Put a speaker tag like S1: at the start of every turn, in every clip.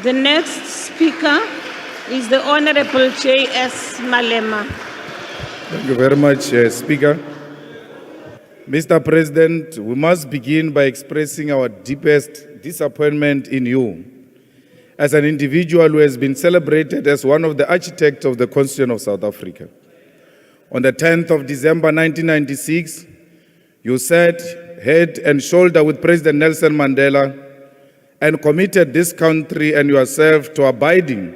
S1: The next speaker is the Honorable J.S. Malema.
S2: Thank you very much, Speaker. Mr. President, we must begin by expressing our deepest disappointment in you as an individual who has been celebrated as one of the architects of the Constitution of South Africa. On the 10th of December 1996, you sat head and shoulder with President Nelson Mandela and committed this country and yourself to abiding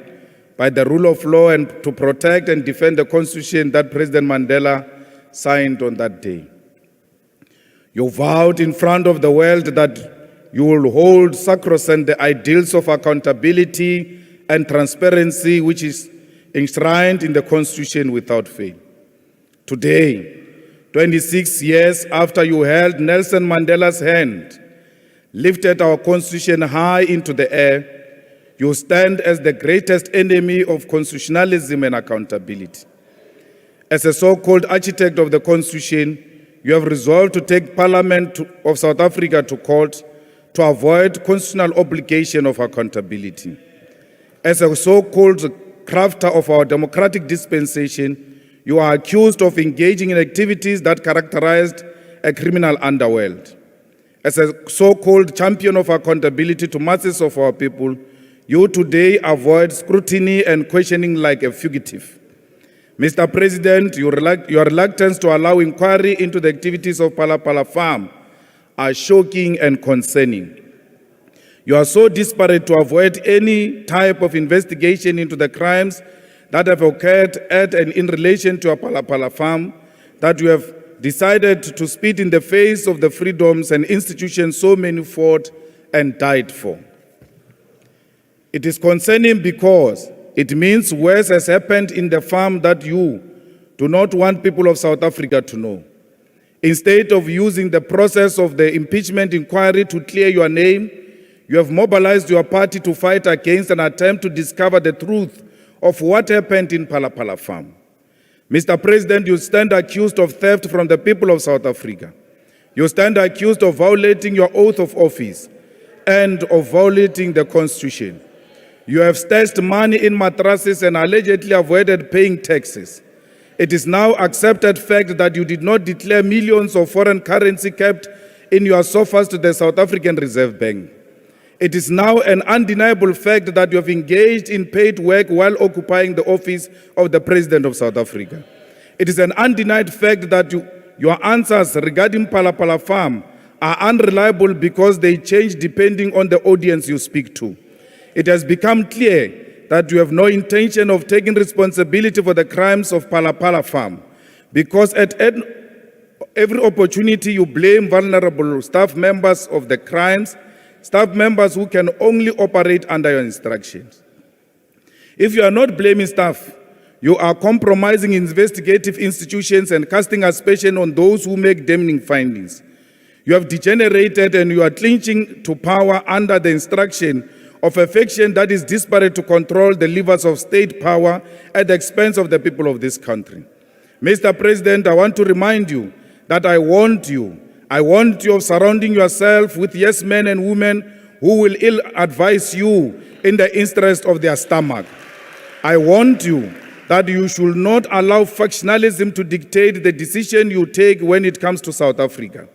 S2: by the rule of law and to protect and defend the Constitution that President Mandela signed on that day. You vowed in front of the world that you will hold sacrosanct the ideals of accountability and transparency which is enshrined in the Constitution without fail. Today, 26 years after you held Nelson Mandela's hand, lifted our Constitution high into the air, you stand as the greatest enemy of constitutionalism and accountability. As a so-called architect of the Constitution, you have resolved to take Parliament of South Africa to court to avoid constitutional obligation of accountability. As a so-called crafter of our democratic dispensation, you are accused of engaging in activities that characterized a criminal underworld. As a so-called champion of accountability to masses of our people, you today avoid scrutiny and questioning like a fugitive. Mr. President, your reluctance to allow inquiry into the activities of Phala farm are shocking and concerning. You are so desperate to avoid any type of investigation into the crimes that have occurred at and in relation to a Phala farm that you have decided to spit in the face of the freedoms and institutions so many fought and died for. It is concerning because it means worse has happened in the farm that you do not want people of South Africa to know. Instead of using the process of the impeachment inquiry to clear your name, you have mobilized your party to fight against an attempt to discover the truth of what happened in Phala farm. Mr. President, you stand accused of theft from the people of South Africa. You stand accused of violating your oath of office and of violating the Constitution. You have stashed money in mattresses and allegedly avoided paying taxes. It is now accepted fact that you did not declare millions of foreign currency kept in your sofas to the South African Reserve Bank. It is now an undeniable fact that you have engaged in paid work while occupying the office of the President of South Africa. It is an undenied fact that your answers regarding Phala farm are unreliable because they change depending on the audience you speak to. It has become clear that you have no intention of taking responsibility for the crimes of Phala farm, because at every opportunity you blame vulnerable staff members of the crimes, staff members who can only operate under your instructions. If you are not blaming staff, you are compromising investigative institutions and casting aspersion on those who make damning findings. You have degenerated and you are clinching to power under the instruction of a faction that is desperate to control the levers of state power at the expense of the people of this country. Mr. President, I want to remind you that I warned you of surrounding yourself with yes men and women who will ill-advise you in the interest of their stomach. I warned you that you should not allow factionalism to dictate the decision you take when it comes to South Africa.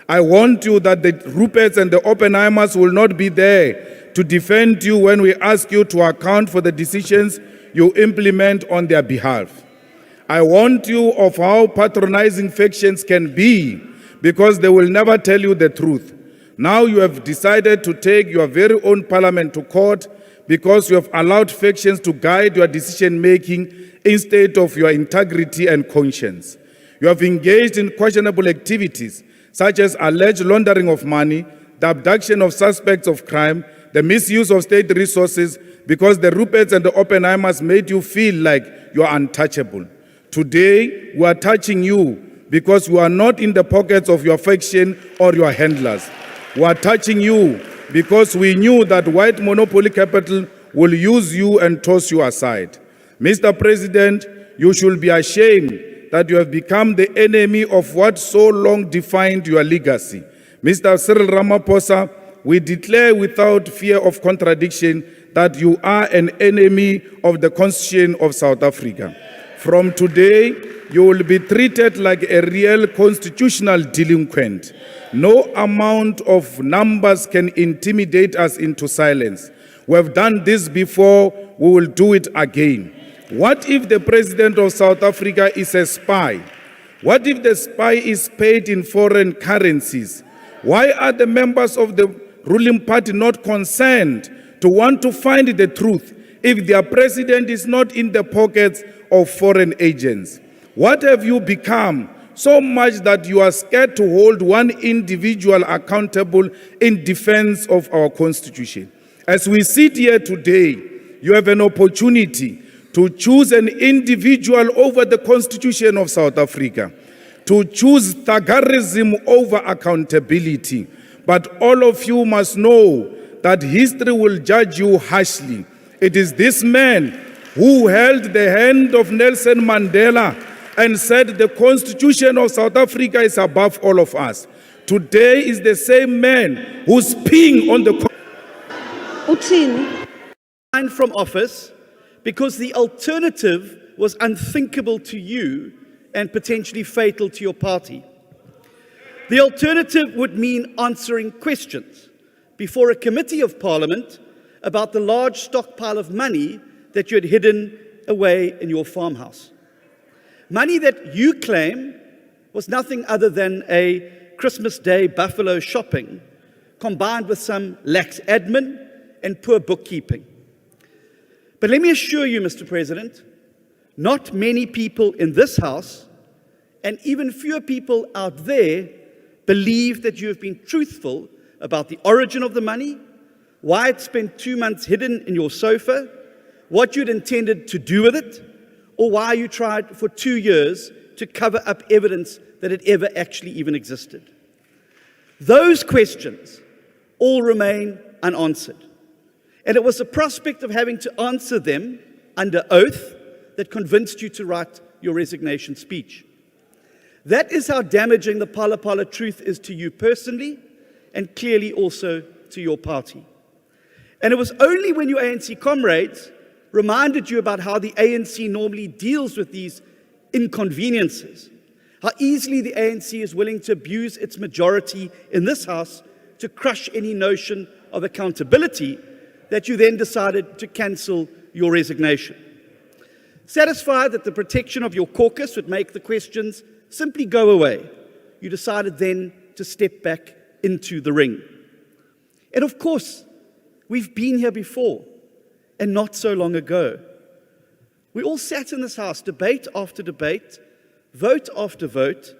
S2: I warned you that the Ruperts and the Oppenheimers will not be there to defend you when we ask you to account for the decisions you implement on their behalf. I warned you of how patronizing factions can be because they will never tell you the truth. Now you have decided to take your very own parliament to court because you have allowed factions to guide your decision-making instead of your integrity and conscience. You have engaged in questionable activities such as alleged laundering of money, the abduction of suspects of crime, the misuse of state resources because the Ruperts and the Oppenheimers made you feel like you are untouchable. Today, we are touching you because you are not in the pockets of your faction or your handlers. We are touching you because we knew that white monopoly capital will use you and toss you aside. Mr. President, you should be ashamed that you have become the enemy of what so long defined your legacy. Mr. Cyril Ramaphosa, we declare without fear of contradiction that you are an enemy of the Constitution of South Africa. From today, you will be treated like a real constitutional delinquent. No amount of numbers can intimidate us into silence. We have done this before, we will do it again. What if the President of South Africa is a spy? What if the spy is paid in foreign currencies? Why are the members of the ruling party not concerned to want to find the truth if their president is not in the pockets of foreign agents? What have you become so much that you are scared to hold one individual accountable in defense of our Constitution? As we sit here today, you have an opportunity to choose an individual over the Constitution of South Africa, to choose thuggerism over accountability. But all of you must know that history will judge you harshly. It is this man who held the hand of Nelson Mandela and said the Constitution of South Africa is above all of us. Today is the same man who's peeing on the
S3: from office because the alternative was unthinkable to you and potentially fatal to your party. The alternative would mean answering questions before a committee of Parliament about the large stockpile of money that you had hidden away in your farmhouse. Money that you claim was nothing other than a Christmas Day buffalo shopping, combined with some lax admin and poor bookkeeping. But let me assure you, Mr. President, not many people in this House, and even fewer people out there, believe that you have been truthful about the origin of the money, why it spent 2 months hidden in your sofa, what you'd intended to do with it, or why you tried for 2 years to cover up evidence that it ever actually even existed. Those questions all remain unanswered. And it was the prospect of having to answer them under oath that convinced you to write your resignation speech. That is how damaging the Phala truth is to you personally, and clearly also to your party. And it was only when your ANC comrades reminded you about how the ANC normally deals with these inconveniences, how easily the ANC is willing to abuse its majority in this House to crush any notion of accountability, that you then decided to cancel your resignation. Satisfied that the protection of your caucus would make the questions simply go away, you decided then to step back into the ring. And of course, we've been here before, and not so long ago. We all sat in this House, debate after debate, vote after vote,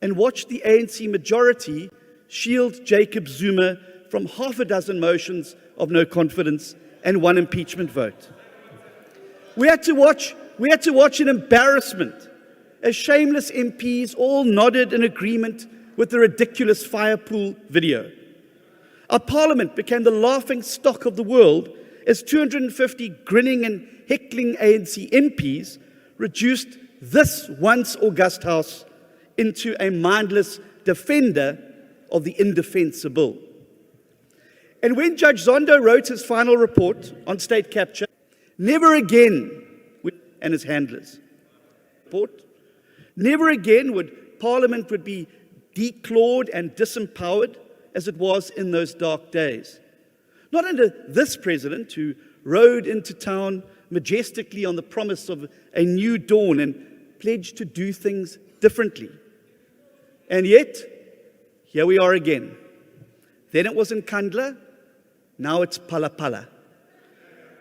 S3: and watched the ANC majority shield Jacob Zuma from half a dozen motions of no confidence and 1 impeachment vote. We had to watch an embarrassment as shameless MPs all nodded in agreement with the ridiculous firepool video. Our Parliament became the laughing stock of the world as 250 grinning and heckling ANC MPs reduced this once august House into a mindless defender of the indefensible. And when Judge Zondo wrote his final report on state capture, never again and his handlers, never again would Parliament be declawed and disempowered as it was in those dark days. Not under this president who rode into town majestically on the promise of a new dawn and pledged to do things differently. And yet, here we are again. Then it was in Kandla, now it's Phala.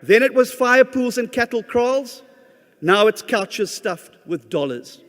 S3: Then it was fire pools and cattle kraals, now it's couches stuffed with dollars.